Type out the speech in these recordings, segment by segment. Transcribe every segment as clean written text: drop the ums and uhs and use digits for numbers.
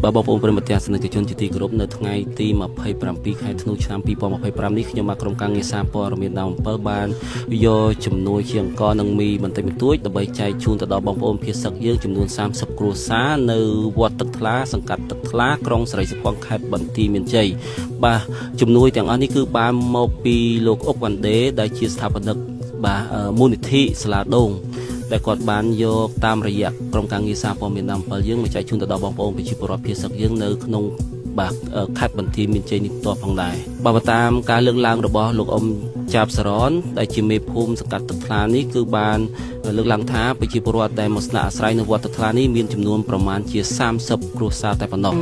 បើបងប្អូនប្រិយមិត្តទេសនិកជនជាទីគោរពនៅថ្ងៃទី27ខែធ្នូឆ្នាំ2025នេះខ្ញុំមកក្រុមការងារសារព័ត៌មានដើម7បានយកជំនួយជាអង្គនិងមីបន្តិចបន្តួចដើម្បីចែកជូនទៅដល់បងប្អូនភាគសឹកយើងចំនួន30គ្រួសារនៅវត្តទឹកថ្លាសង្កាត់ទឹកថ្លាក្រុងស្រីសុខវង្សខេត្តបន្ទាយមានជ័យបាទជំនួយទាំងអស់នេះគឺបានមកពីលោកអុកវ៉ាន់ដេដែលជាស្ថាបនិកបាទមូលនិធិសាលាដូងដែលគាត់បានយកតាមរយៈក្រុមការងារសារព័ត៌មានដើម7យើងមកចែកជូនទៅដល់បងប្អូនប្រជាពលរដ្ឋភាគសឹកយើងនៅក្នុងបាទខេត្តបន្ទាយមានជ័យនេះតផងដែរបើតាមការលើកឡើងរបស់លោកអ៊ំចាបសរនដែលជាមេភូមិសង្កាត់ទឹកថ្លានេះគឺបានលើកឡើងថាប្រជាពលរដ្ឋដែលមកស្នាក់អាស្រ័យនៅវត្តទឹកថ្លានេះមានចំនួនប្រមាណជា30គ្រួសារតែប៉ុណ្ណោះ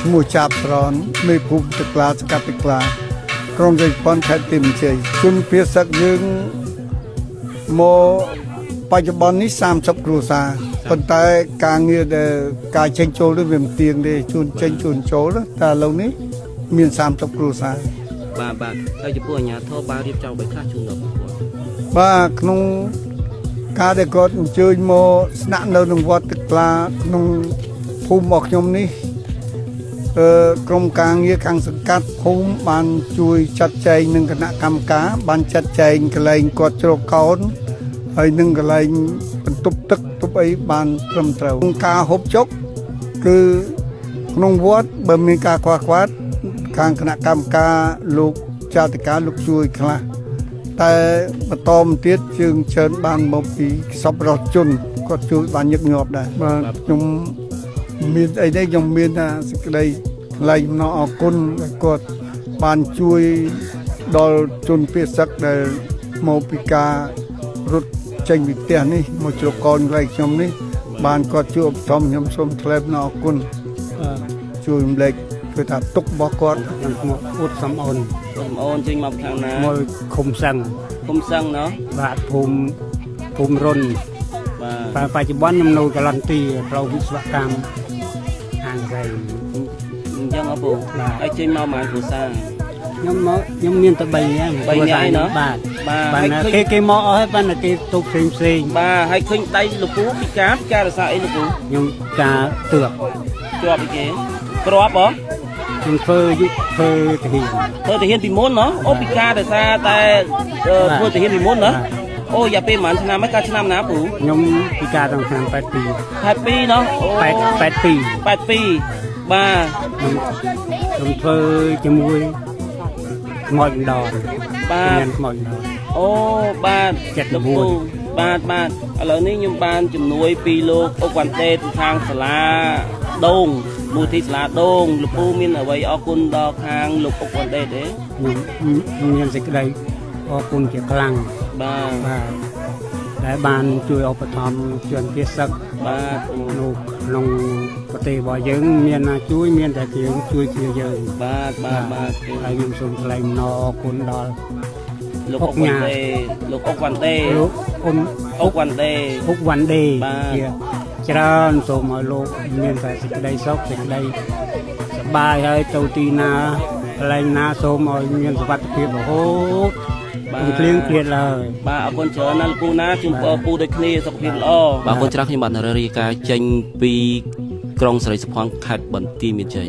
ឈ្មោះចាបសរនមេភូមិទឹកថ្លាសង្កាត់ទឹកថ្លាក្រុងជ័យប៉ុនខេត្តបន្ទាយមានជ័យជនភាគសឹកយើងមកបច្ចុប្បន្ននេះ30គ្រួសារប៉ុន្តែការងារដែលការចេញចូលនេះវាមិនទៀងទេជួនចេញជួនចូលតែឥឡូវនេះមាន30គ្រួសារបាទហើយចំពោះអាជ្ញាធរបានរៀបចំបីខ្លះជូនដល់គាត់បាទក្នុងការដែលគាត់អញ្ជើញមកស្នាក់នៅក្នុងវត្តទឹកថ្លាក្នុងភូមិរបស់ខ្ញុំនេះក្រុមការងារខាងសង្កាត់ភូមិបានជួយចាត់ចែងនឹងគណៈកម្មការបានចាត់ចែងកន្លែងគាត់ជ្រកកោនហើយនឹងកន្លែងបន្ទប់ទឹកទប់អីបានត្រឹមត្រូវការហូបចុកគឺក្នុងវត្តបើមានការខ្វះខាតខាងគណៈកម្មការលោកចាតិកាលោកជួយខ្លះតែបន្តមកទៀតជើងជើនបានមកពីសពរស់ជនគាត់ជួយបានញឹកញាប់ដែរបាទខ្ញុំមានអីនេះខ្ញុំមានសេចក្តីថ្លែងអំណរអគុណដែលគាត់បានជួយដល់ជនភាគសឹកដែលមកពីការរត់ចេញពីផ្ទះនេះមកជ្រកកោនកន្លែងខ្ញុំនេះបានគាត់ជួយឧបត្ថម្ភខ្ញុំសូមថ្លែងអំណរអគុណជួយរំលែកគឺថាទុករបស់គាត់ខ្ញុំឈ្មោះអ៊ុតសំអូនចេញមកខាងណាមកឃុំសឹងណោះបាទភូមិរុនបាទបច្ចុប្បន្នខ្ញុំនៅកន្លងទីផ្លូវវិស្វកម្មខាងស្រីអញ្ចឹងអពូហើយចេញមកមកគ្រួសារខ្ញុំមានតែ3នាក់ណោះបាទគេមកអស់ហើយបានគេទុកផ្សេងបាទហើយឃើញដៃលោកពូពិការរសារអីលោកពូខ្ញុំការទើបជាប់អីគេក្របហ៎ខ្ញុំធ្វើទាហានពីមុនណោះអូពិការរសារតែធ្វើទាហានពីមុនណាអូយ៉ាពេលប៉ុន្មានឆ្នាំហើយកាលឆ្នាំណាពូខ្ញុំពិការតាំងឆ្នាំ82ណោះអូ82បាទខ្ញុំធ្វើជាមួយខ្មោចដរបាទខ្មោចដរអូបាទ79បាទឥឡូវនេះខ្ញុំបានជំនួយពីលោកអុកវ៉ាន់ដេពីខាងសាលាដូងមូលទីសាលាដូងលោកពូមានអ្វីអរគុណដល់ខាងលោកអុកវ៉ាន់ដេទេខ្ញុំមានសេចក្តីអរគុណជាខ្លាំងបាទដែលបានជួយឧបត្ថម្ភជនភាគសឹកបាទក្នុងប្រទេសរបស់យើងមានជួយមានតែជាងជួយគ្នាយើងបាទហើយខ្ញុំសូមថ្លែងអំណរអគុណដល់លោកអុកវ៉ាន់ដេលោកអុកវ៉ាន់ដេជាច្រើនសូមឲ្យលោកមានតែសេចក្តីសុខសេចក្តីសប្បាយហើយទៅទីណាកន្លែងណាសូមឲ្យមានសុវត្ថិភាពរហូតបាទគ្លៀងគ្លៀតឡើយបាទអរគុណច្រើនណាស់លោកពូណាជូនពរពូដូចគ្នាសុខភាពល្អបាទអរគុណច្រើនខ្ញុំបាទរាយការណ៍ចេញពីក្រុងស្រីសុខវង្សខេត្តបន្ទាយមានជ័យ